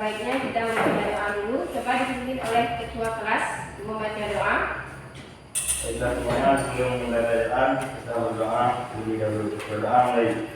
baiknya kita membaca doa dulu. Coba dipimpin oleh ketua kelas membaca doa. Baiklah semuanya, sebelum mulai bacaan kita berdoa terlebih dahulu. Berdoa mulai.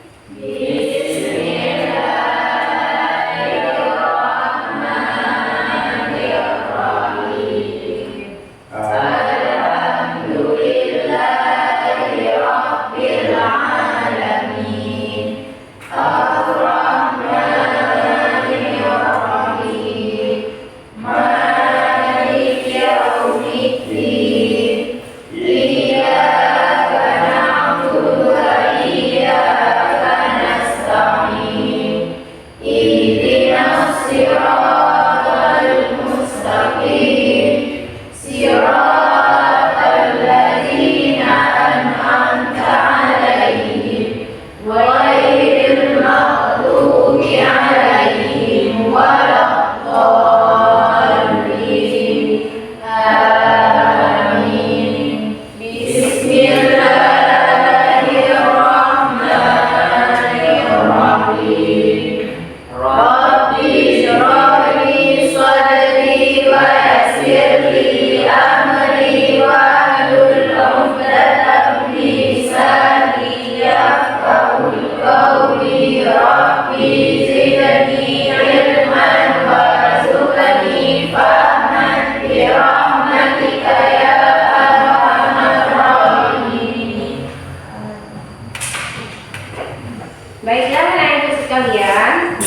Baiklah anak-anak sekalian,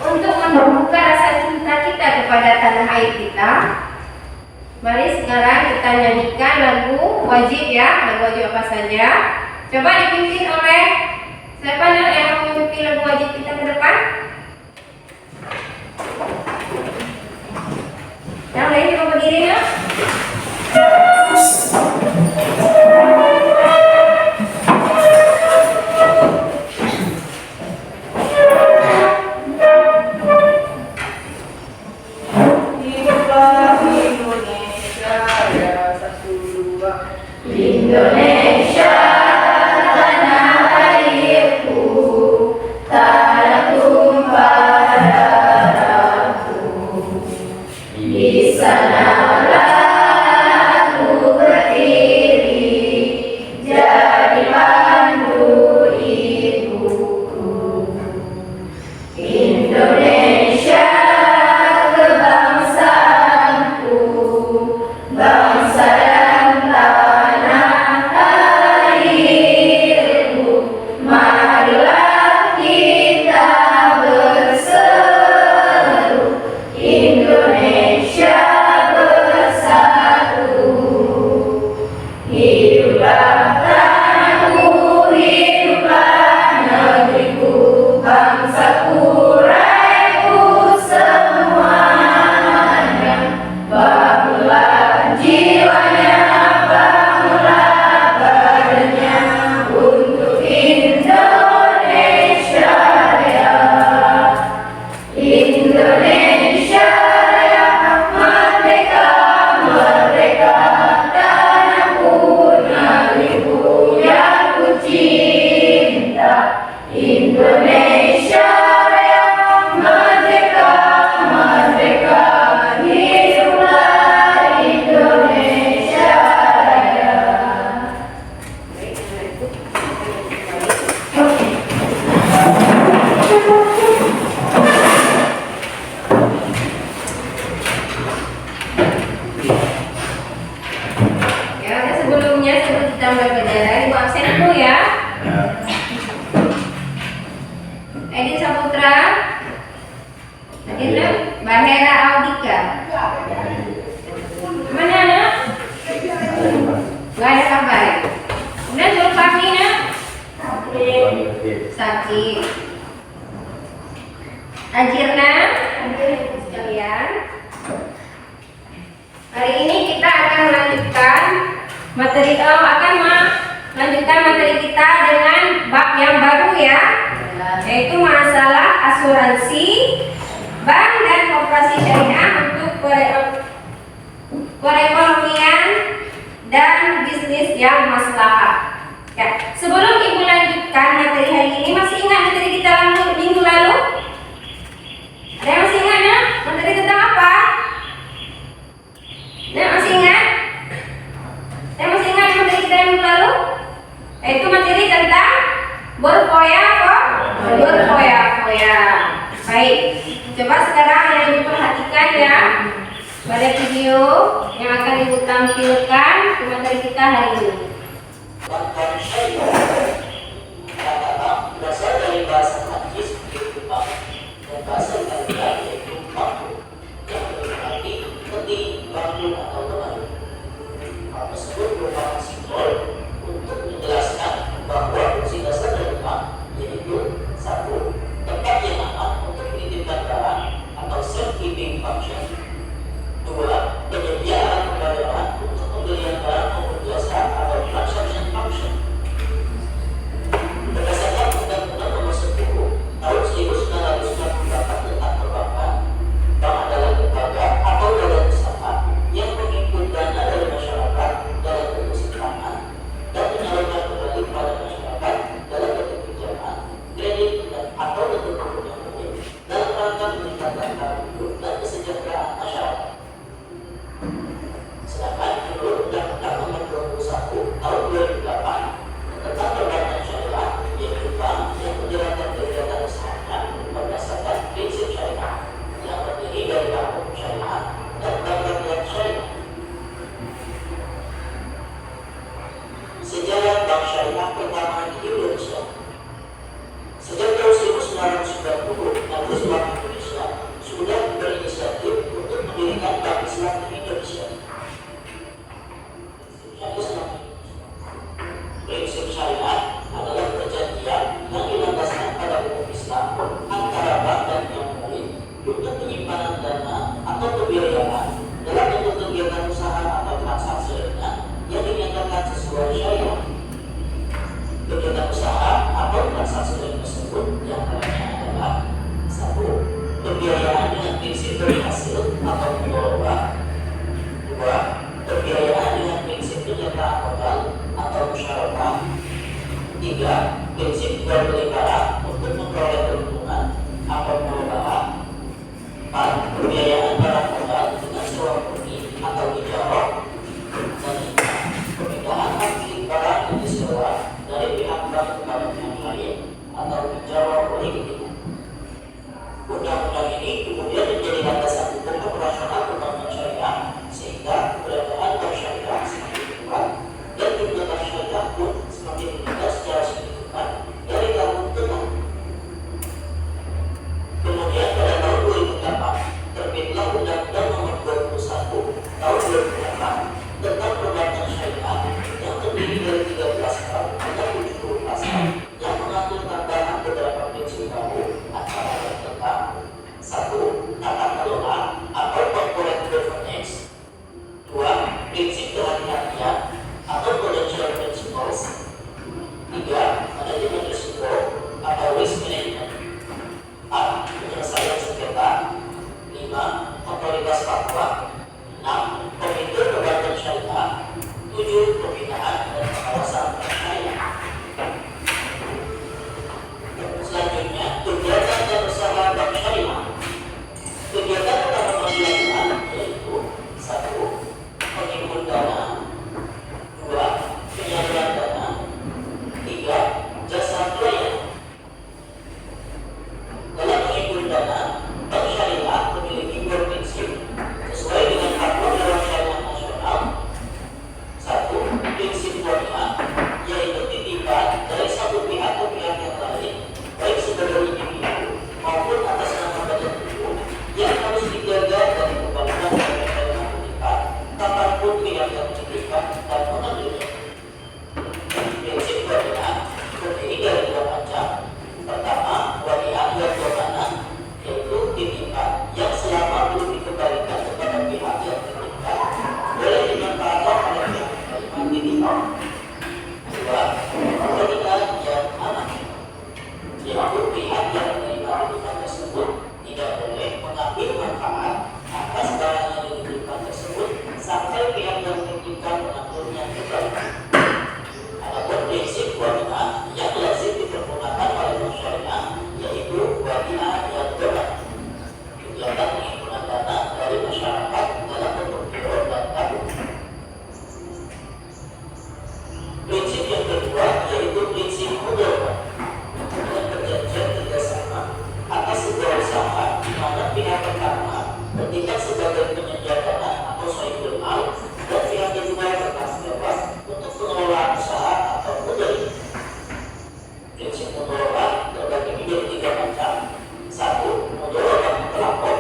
untuk membuka rasa cinta kita kepada tanah air kita, mari sekarang kita nyanyikan lagu wajib ya. Lagu wajib apa saja? Coba dipimpin oleh siapa yang memimpin lagu wajib kita ke depan? Yang lain coba berdiri ya. Indonesia tanah airku, tanah tumpah darahku. Di sanalah aku berdiri, jadi pandu ibuku. Indonesia kebangsaanku, bangsa dan tanah airku. Marilah kita berseru, Indonesia bersatu. Hiduplah tanahku, hiduplah negeriku, bangsaku, rakyatku semuanya. Bangunlah jiwanya, bangunlah badannya untuk Indonesia Raya. Indonesia Raya, merdeka, merdeka, tanahku, negeriku yang ku cinta. Indonesia Raya, merdeka, merdeka, hiduplah Indonesia Raya. Ya, sebelum kita mulai pelajaran, Ibu absen dulu ya. Edi Saputra, Adina, Bahera Audika. Mana nak? Gak ada kabar. Kemudian suruh kami nak? Sakit. Ajirna, sekalian. Hari ini kita akan melanjutkan melanjutkan materi kita dengan bab yang baru ya, yaitu masalah asuransi bank dan koperasi syariah untuk perekonomian dan bisnis yang maslahat. Ya, sebelum Ibu lanjutkan materi hari ini, masih ingat materi kita minggu lalu? Ada yang masih ingat ya? video yang akan Ibu tampilkan ke materi kita hari ini. Bank syariah kata-kata berasal dari bahasa Prancis yaitu bank dan bahasa Italia yaitu banco yang berarti seperti bangku atau teman. Hal tersebut merupakan simbol untuk menjelaskan bahwa fungsi dasar dari bank yaitu satu, tempat yang aman untuk menitipkan barang atau safekeeping function. Dua, penyedia alat pembayaran untuk pembelian barang maupun jasa atau transaction function. Berdasarkan Undang-Undang Nomor 10 Tahun 1998 tentang perbankan, bank adalah lembaga atau badan usaha yang mengimpun dana dari masyarakat dalam bentuk simpanan dan menyalurkan kembali kepada masyarakat dalam bentuk pinjaman, kredit atau bentuk pembiayaan dalam rangka meningkatkan taraf hidup dan kesejahteraan masyarakat. Sedangkan menurut Undang-Undang Nomor 21 Tahun 2008 tentang perbankan syariah, yaitu bank yang menjalankan kegiatan usahanya berdasarkan prinsip syariah yang terdiri dari bank syariah dan bank rakyat syariah. Sejarah bank syariah pertama di Indonesia. Sejak tahun 1990, Majelis Bank Indonesia sudah berinisiatif untuk mendirikan Bank Islam di Indonesia. Prinsip syariat adalah perjanjian yang dilandaskan pada hukum Islam antara bank dan yang lain untuk penyimpanan dana atau pembiayaan dalam bentuk kegiatan usaha atau transaksi lainnya yang dinyatakan sesuai syariah. Kegiatan usaha atau transaksi lain tersebut yang lainnya adalah satu, pembiayaan dengan prinsip berhasil atau mengelola. Dua, pembiayaan dengan prinsip penyertaan modal atau musyawarah. Tiga, prinsip jual beli barang untuk memperoleh keuntungan atau pengembangan. Empat, pembiayaan barang modal dengan sewa murni atau ijarah. Dan lima, pemindahan hak milik barang yang disewa dari pihak bank kepada pihak lain atau ijarah oleh ketiga. Undang-undang ini kemudian menjadi landasan hukum operasional perbankan syariah sehingga keberadaan bank syariah semakin kuat dan kebijakan syariah pun semakin meningkat secara signifikan dari tahun ke tahun. Kemudian pada tahun 2008 terbitlah Undang-Undang Nomor 21 Tahun 2008 tentang perbankan syariah yang terdiri dari 13 bab atau 70 pasal yang mengatur tambahan beberapa prinsip baru antara lain tentang satu, tata kelola atau corporate governance. Dua, prinsip kehati-hatian atau prudential principles. Tiga, manajemen risiko atau risk management. Empat, penyelesaian sengketa. Lima, otoritas fatwa. Enam, komite perbankan syariah. Tujuh, pembinaan dan pengawasan syariah. Selanjutnya, kegiatan dan usaha bank syariah. Kegiatan utama bank syariah yaitu satu, menghimpun dana. formal dan pihaknya juga bertanggung jawab untuk pengelolaan usaha atau modal. Prinsip mudharabah terbagi menjadi 3 macam. 1. Mudharabah mutlaqah,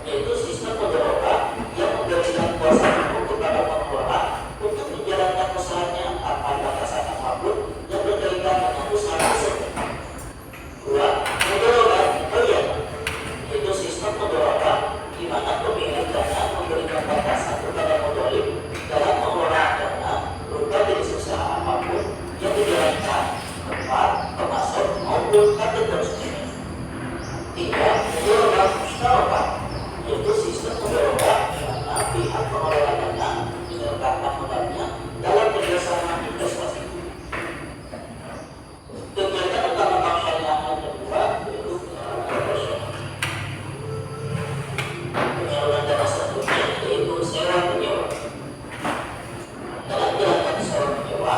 yaitu sistem mudharabah yang memberikan kuasa hukum kepada pengelola untuk menjalankan usahanya tanpa batasan apapun yang berkaitan dengan usaha tersebut. 2. Mudharabah muqayyad, yaitu sistem mudharabah di mana pemilik dana memberikan batasan kepada mudharib dalam mengelola dana berupa jenis usaha apapun yang dijalankan, tempat, termasuk maupun target konsumen. 3. Mudharabah mustarakah, yaitu sistem mudharabah di mana pihak pengelola dana menyertakan modalnya dalam kerjasama investasi. Kegiatan utama bank syariah yang kedua yaitu operasional. Penyaluran dana selanjutnya yaitu sewa menyewa. Dalam jalankan sewa menyewa,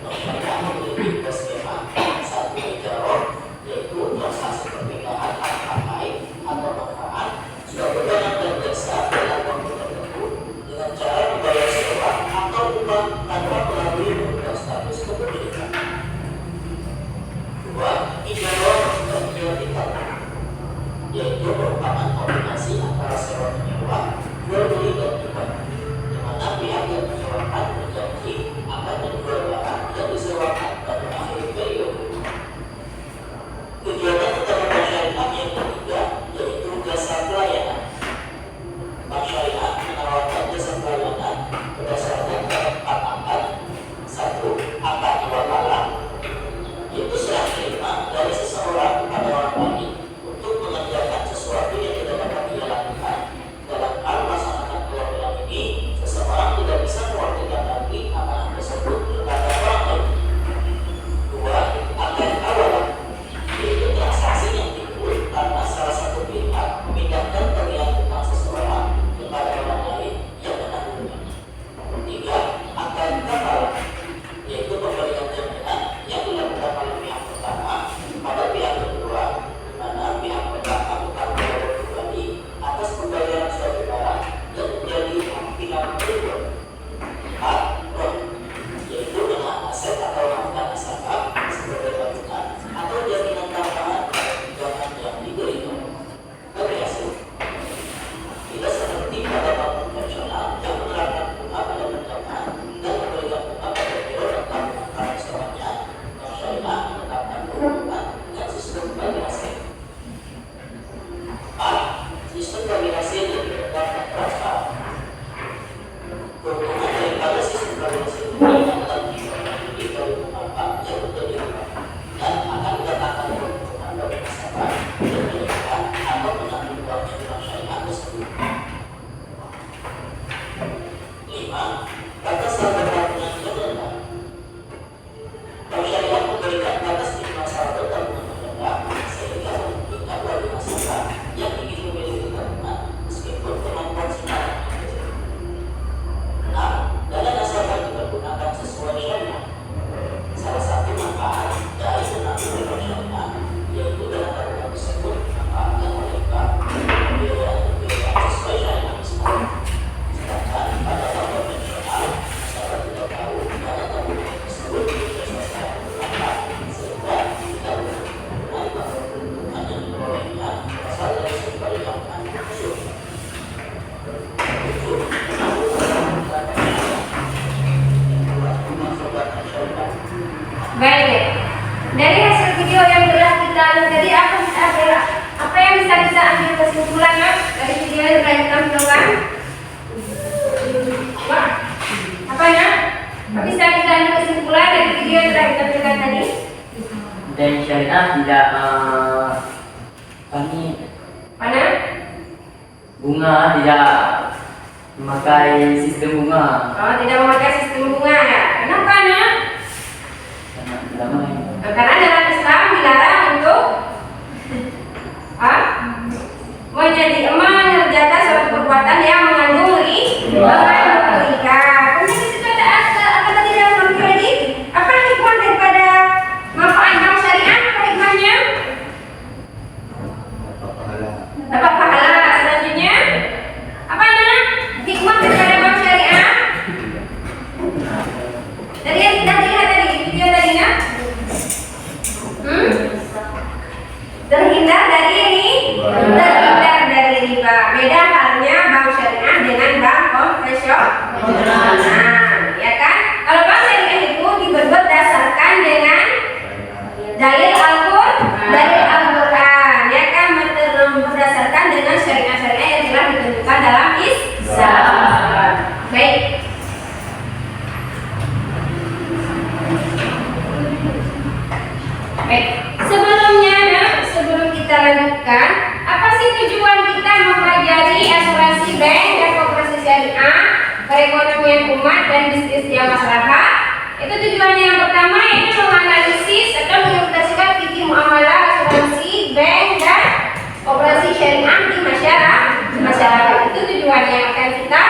bank syariah memiliki 2 skema. 1 ijarah, yaitu transaksi perpindahan hak pakai atau manfaat sebagai barang dan jasa dalam waktu tertentu dengan cara membayar sewa atau upah tanpa melalui berubah status kepemilikan. 2. Ijarah dan ijarah, yaitu merupakan kombinasi antara sewa menyewa, jual beli dan hibah, di mana pihak yang menyewakan berjanji akan menjual barang yang disewakan pada akhir periode. Kegiatan utama bank syariah yang ketiga yaitu jasa pelayanan. Bank syariah menawarkan jasa pelayanan berdasarkan 4 angkat. 1. Angkat wakalah, yaitu serah terima dari seseorang kepada orang lain untuk mengerjakan sesuatu yang tidak dapat dia lakukan. Dalam hal melaksanakan kewajiban ini, seseorang tidak bisa mewakilkan lagi amanah tersebut kepada orang lain. 2. Angkat awalan, yaitu transaksi yang timbul karena salah satu pihak memindahkan bagian utang seseorang kepada orang lain yang menanggungnya. 3. Angkat kafalah, yaitu pemberian jaminan yang dilakukan oleh pihak pertama pada pihak kedua, di mana pihak pertama bertanggung jawab pribadi atas pembayaran suatu barang yang menjadi hak pihak kedua. 4. Ron, yaitu dengan aset atau harta nasabah sebagai bantuan atau jaminan tambahan pada pinjaman yang diberikan. Variasi tidak seperti pada bank konvensional yang menerapkan bunga pada pinjaman dan memberikan bunga pada giro dan tabungan tradisionalnya. Bank syariah menetapkan keuntungan dengan sistem bagi hasil. 4. Sistem bagi hasil yang ditetapkan transparan. Keuntungan daripada sistem bagi hasil ini adalah dibagi dari bunga yang menjadi hibah dan akan diletakkan keuntungan bagi nasabah yang menyediakan atau menanggung uangnya di bank syariah tersebut. 5. Batas saldo tabungan yang rendah. Bank syariah memberikan batas minimal saldo tabungan yang rendah sehingga memungkinkan bagi nasabah yang ingin memiliki tabungan meskipun kemampuan simpanan kecil. 6. Dana nasabah dipergunakan sesuai syariah. Salah satu manfaat dari menabung di bank syariah yaitu dana tabungan tersebut dimanfaatkan oleh bank untuk pembiayaan sesuai syariah Islam. Sedangkan pada bank konvensional, nasabah tidak tahu dana tabungan tersebut berdasarkan apa sehingga tidak memperhitungkan bahwa keuntungan yang diperolehnya berasal dari sumber yang akan diusung. 7. Menabung tabungan syariah. Kedua, sobat syariah. Baik, dari hasil video yang telah kita lihat tadi apa yang bisa kita ambil kesimpulannya dari video yang telah kita tampilkan? Wah, apanya? Apa bisa kita ambil kesimpulan dari video yang telah kita tampilkan tadi? Dan syariah tidak Mana? bunga, tidak memakai sistem bunga Oh, tidak memakai sistem bunga ya? Kenapa ya? karena damai. Karena dalam Islam dilarang untuk mengerjakan suatu perbuatan yang mengandung riba. Kemudian di situ ada tadi dalam video ini apa hikmah daripada manfaat bank syariah? Apa hikmahnya? Dapat pahala. Selanjutnya apa hikmah daripada bank syariah? Nah, ya kan? Kalau bank syariah itu berdasarkan dengan dalil Al-Quran, ya kan? Berdasarkan dengan syariat-syariat yang telah ditentukan dalam Islam. Baik. Baik. Sebelum kita lanjutkan, apa sih tujuan kita mempelajari asuransi bank dan koperasi syariah, perekonomian umat dan bisnis yang masyarakat? Itu tujuannya yang pertama yaitu menganalisis atau menginterpretasikan fikih muamalah asuransi bank dan koperasi syariah di masyarakat. Itu tujuannya yang akan kita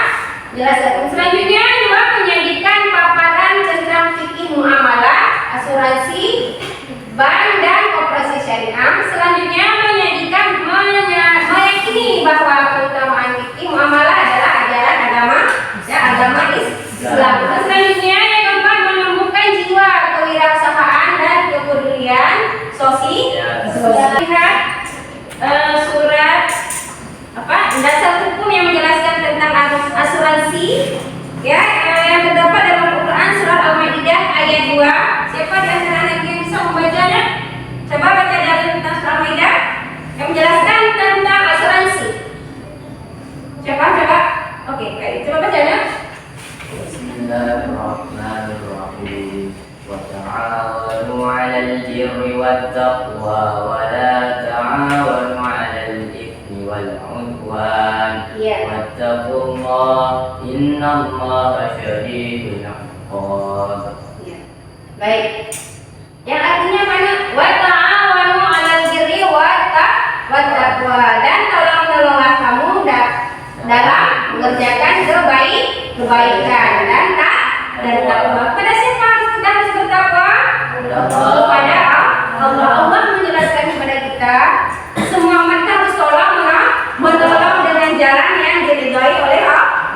jelaskan. Selanjutnya juga menyajikan paparan tentang fikih muamalah asuransi bank dan koperasi syariah. Selanjutnya menyajikan meyakini bahwa keutamaan fikih muamalah adalah ajaran agama Islam. Selanjutnya yang keempat menumbuhkan jiwa kewirausahaan dan kepedulian sosial. Lihat surat dasar hukum yang menjelaskan tentang asuransi, ya, yang terdapat dalam Al-Quran surat Al-Maidah ayat 2. Siapa di antara anak yang bisa membacanya? Coba baca dari tentang surat Al-Maidah yang menjelaskan tentang asuransi. Coba. Oke, baik. Coba bacanya. Bismillahirrahmanirrahim. Wa ta'awanu 'alal birri wat taqwa wa la ta'awanu 'alal itsmi wal 'udwan. Wattaqullaha innallaha syadidul 'iqab. Baik. Yang artinya mana? Wa ta'awanu 'alal birri wat taqwa, dan tolong-tolonglah kamu dalam mengerjakan kebaikan dan takwa. Pada siapa kita harus bertakwa? Kepada Allah. Allah menjelaskan kepada kita semua umat harus menolong dengan jalan yang diridhoi oleh Allah.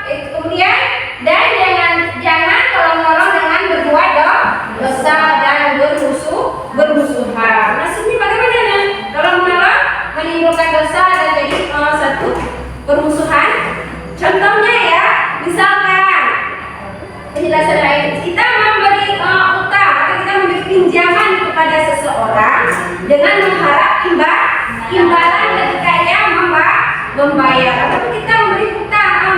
Kemudian dan jangan tolong-tolong dengan berbuat dosa dan bermusuhan. Maksudnya bagaimana? Tolong-menolong menimbulkan dosa dan jadi satu permusuhan. Contohnya ya, misalkan penjelasan lain, kita memberi utang atau kita memberi pinjaman kepada seseorang dengan mengharap imbalan ketika ia membayar, atau kita memberi utang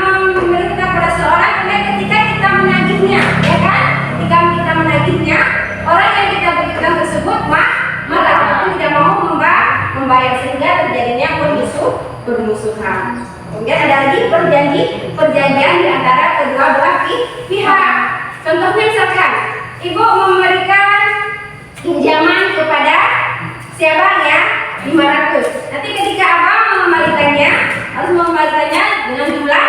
kepada seseorang kemudian ketika kita menagihnya, ya kan? Ketika kita menagihnya, orang yang kita beri utang tersebut malah tidak mau membayar sehingga terjadinya permusuhan. Kemudian ada lagi perjanjian di antara kedua belah pihak. Contohnya misalkan ibu memberikan pinjaman kepada siapa ya 500. Nanti ketika abang mengembalikannya harus mengembalikannya dengan jumlah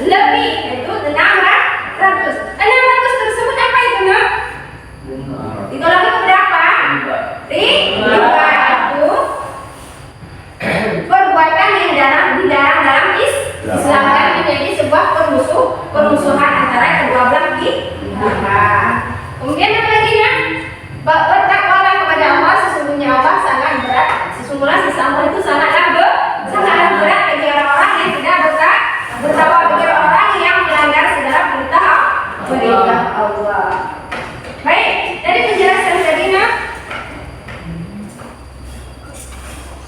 lebih, yaitu 600. 600 tersebut apa itu nak? Ditolak itu berapa? Riba. Itu perbuatan yang dilarang dalam Islam dan menjadi sebuah permusuhan antara kedua belah pihak. Kemudian apa lagi ya? Bertakwalah kepada Allah, sesungguhnya Allah sangat berat. Sesungguhnya Allah itu sangatlah berat bagi orang-orang yang tidak bertakwa, bagi orang yang melanggar segala perintah Allah. Baik, dari penjelasan tadi nak.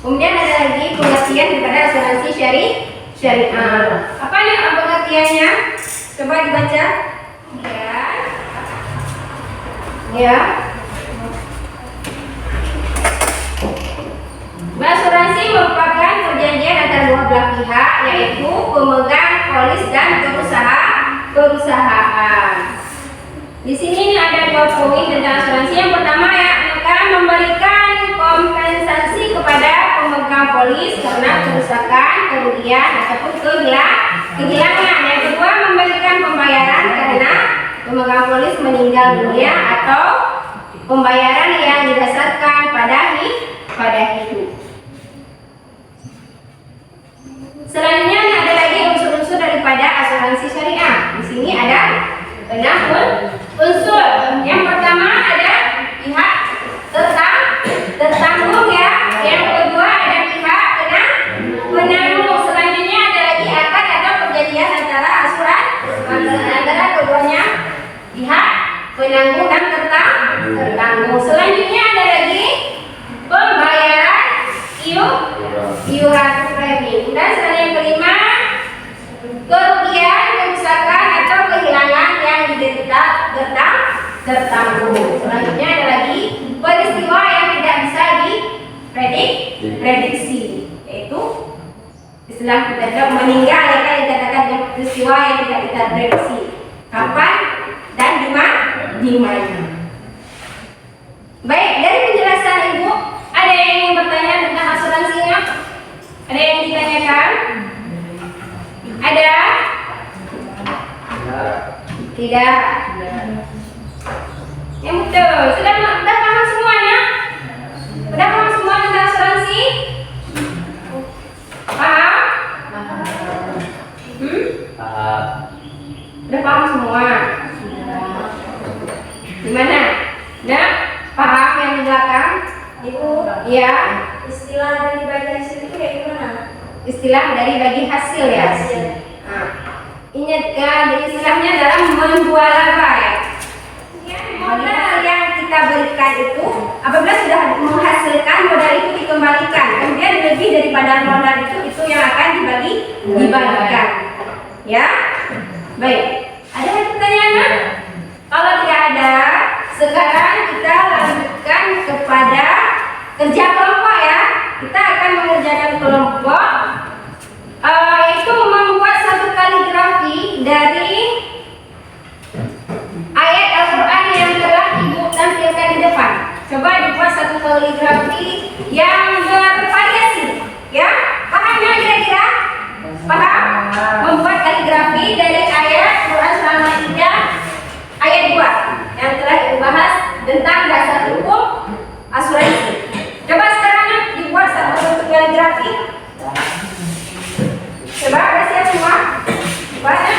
Kemudian ada lagi pengertian kepada asuransi syariah. Apa nih pengertiannya? Coba dibaca. Ya. Asuransi merupakan perjanjian antara dua belah pihak, yaitu pemegang polis dan perusahaan. Di sini ada 2 poin tentang asuransi. Yang pertama ya, akan memberikan kompensasi kepada pemegang polis karena kerusakan, kerugian ataupun kehilangan. Yang kedua, memberikan pembayaran karena pemegang polis meninggal dunia atau pembayaran yang didasarkan pada hidup. Selanjutnya ada lagi unsur-unsur daripada asuransi syariah. Di sini ada 6 unsur. Yang pertama ada pihak tertanggung ya. Yang kedua ada pihak penanggung. Selanjutnya ada lagi akad atau perjanjian antara antara keduanya pihak penanggung dan tertanggung. Selanjutnya ada lagi pembayaran iuran premi. Dan yang kelima, kerugian, kerusakan atau kehilangan yang diderita tertanggung. Selanjutnya ada lagi peristiwa yang tidak bisa diprediksi, yaitu istilah kita meninggal, ya kan, dikatakan peristiwa yang tidak kita prediksi kapan dan di mana. Baik, dari penjelasan Ibu, ada yang ingin bertanya tentang asuransinya? Ada yang ditanyakan? Ada? Tidak. Yang betul. Sudah paham semuanya? Sudah paham semua tentang asuransi? Paham? Sudah paham semua? Gimana? Nah, paham yang di belakang? Ibu? Iya. Istilah dari bagi hasil itu kayak gimana? Istilah dari bagi hasil ya. Nah, ingatkan, jadi istilahnya dalam menjual laba ya. Bagi hasil yang kita berikan itu, apabila sudah menghasilkan modal itu dikembalikan, kemudian lebih daripada modal itu yang akan dibagikan. Ya, baik. Ada pertanyaan? Kalau tidak ada, sekarang kita lanjutkan kepada kerja kelompok ya. Kita akan mengerjakan kelompok, yaitu membuat satu kaligrafi dari ayat Al-Quran yang telah Ibu tampilkan di depan. Coba dibuat satu kaligrafi yang bervariasi, ya. Paham ya kira-kira? Paham? Membuat kaligrafi dari ayat Quran Surah Al-Maidah ayat 2 yang telah Ibu bahas tentang dasar hukum asuransi. Coba sekarang dibuat satu kaligrafi. Coba, ada siap semua? Buatnya.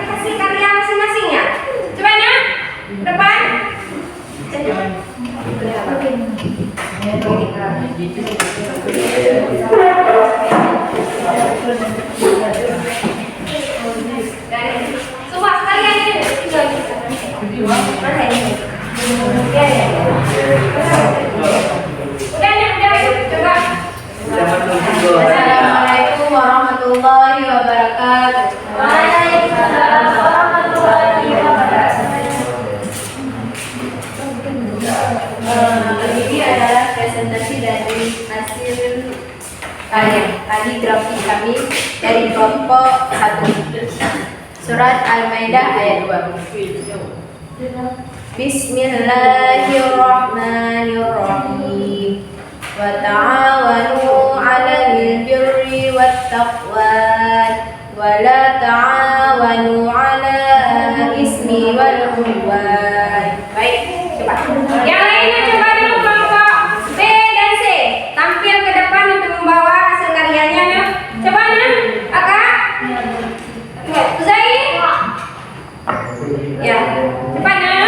Kasih karya masing-masing ya. Coba ya, depan. Semua sekalian ini. Coba. Assalamualaikum warahmatullahi wabarakatuh. Waalaikumsalam warahmatullahi wabarakatuh. Ini adalah presentasi dari hasil kaligrafi kami dari kelompok 1 surat Al-Maidah ayat 2. Bismillahirrahmanirrahim. Wa ta'awanu 'alal birri wat taqwa wa la ta'awanu 'alal ismi wal 'udwan. Baik, coba. Yang lainnya coba dulu kelompok B dan C. Tampil ke depan untuk membawa hasil karyanya ya. Coba ya, Kakak. Uzair. Ya, cepat ya.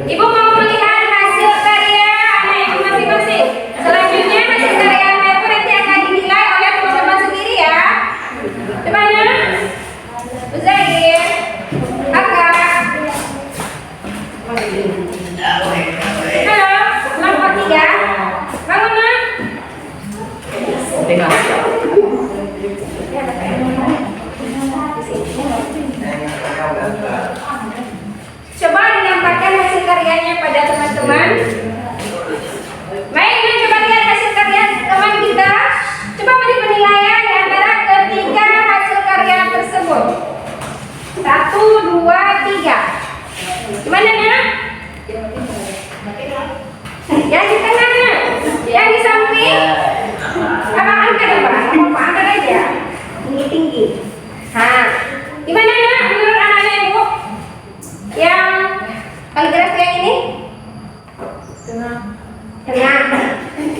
Ibu mau melihat hasil karya anak ibu masing-masing. Selanjutnya hasil karya anak ibu nanti akan dinilai oleh teman-teman sendiri ya. Coba ya. Uzair. Kakak. Halo.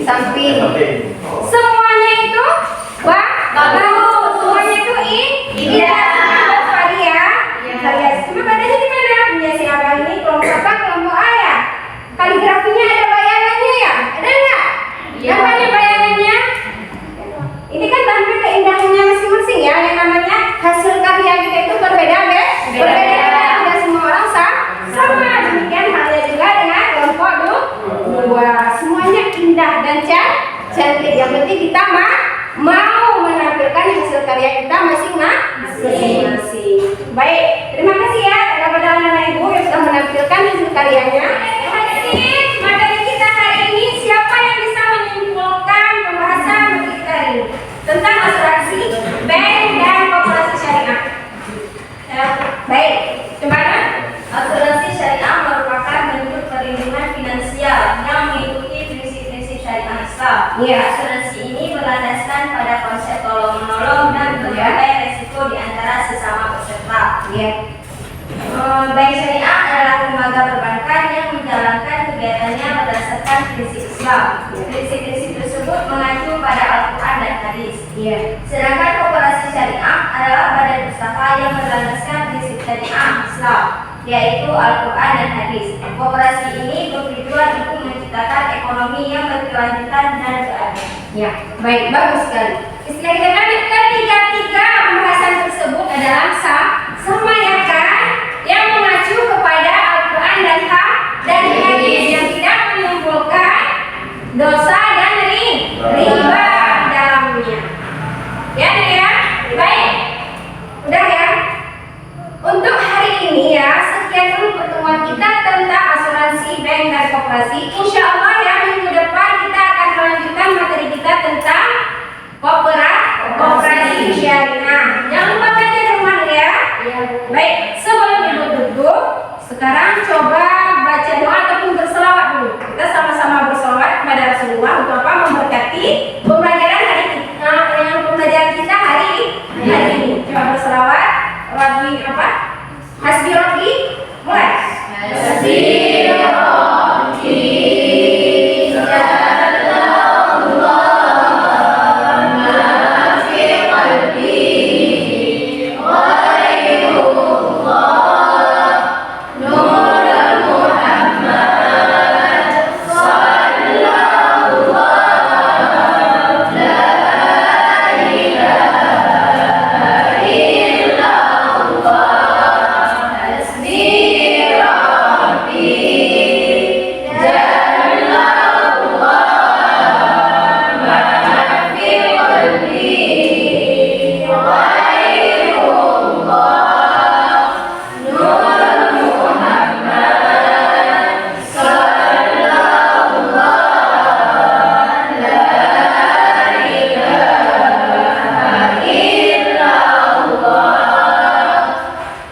samping. Samping. Semuanya itu bagus. Semuanya itu indah. Bagus tadi ya. Kalian cuma badannya di mana? Punya si abang ini kelompok apa? Kelompok A ya. Kaligrafinya ada bayangannya ya? Ada nggak? Apa nih bayangannya? Ini kan tampil keindahannya masing-masing ya. Yang namanya hasil karya kita itu berbeda. Tidak semua orang sama. Demikian halnya juga dengan kelompok dua. Semuanya indah dan cantik. Yang penting kita mau menampilkan hasil karya kita masing-masing. Baik, terima kasih ya kepada anak-anak ibu yang sudah menampilkan hasil karyanya. Materi kita hari ini, siapa yang bisa menyimpulkan pembahasan kita ini tentang asuransi bank dan koperasi syariah? Baik, coba. Asuransi syariah merupakan bentuk perlindungan finansial yang mengikuti prinsip-prinsip syariah Islam. Iya. Asuransi ini berlandaskan pada konsep tolong-menolong dan berbagai resiko di antara sesama peserta. Iya. Bank syariah adalah lembaga perbankan yang menjalankan kegiatannya berdasarkan prinsip Islam. Prinsip-prinsip tersebut mengacu pada Al-Quran dan hadis. Iya. Sedangkan koperasi syariah adalah badan usaha yang berlandaskan prinsip syariah Islam, yaitu Al-Quran dan hadis. Koperasi ini bertujuan untuk menciptakan ekonomi yang berkelanjutan dan beradab. Ya, baik, bagus sekali. Istilah kita kan ketiga pembahasan tersebut adalah sama ya kan, yang mengacu kepada Al-Quran dan hadis yang tidak menimbulkan dosa dan riba dalamnya. Ya, baik. Udah ya. Untuk hari ini ya, sekian dulu pertemuan kita tentang asuransi bank dan koperasi. Insya Allah ya, minggu depan kita akan melanjutkan materi kita tentang koperasi syariah. Jangan lupa baca di rumah ya. Baik, sebelum duduk, sekarang coba baca doa ataupun berselawat dulu. Kita sama-sama berselawat kepada Rasulullah untuk apa? Memberkati pembelajaran pembelajaran kita hari ini. Coba berselawat. Rabbi apa? Hasbi Rabbi, mulai. Hasbi Rabbi, Jalalullah, ma fi qalbi, ghairullah, Nur Muhammad, sallallahu la ilaha illallah.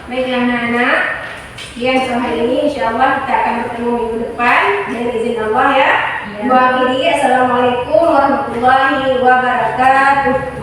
Baiklah anak-anak, sekian untuk hari ini. InsyaAllah kita akan bertemu minggu depan dengan izin Allah ya. Wa akhiri, assalamualaikum warahmatullahi wabarakatuh.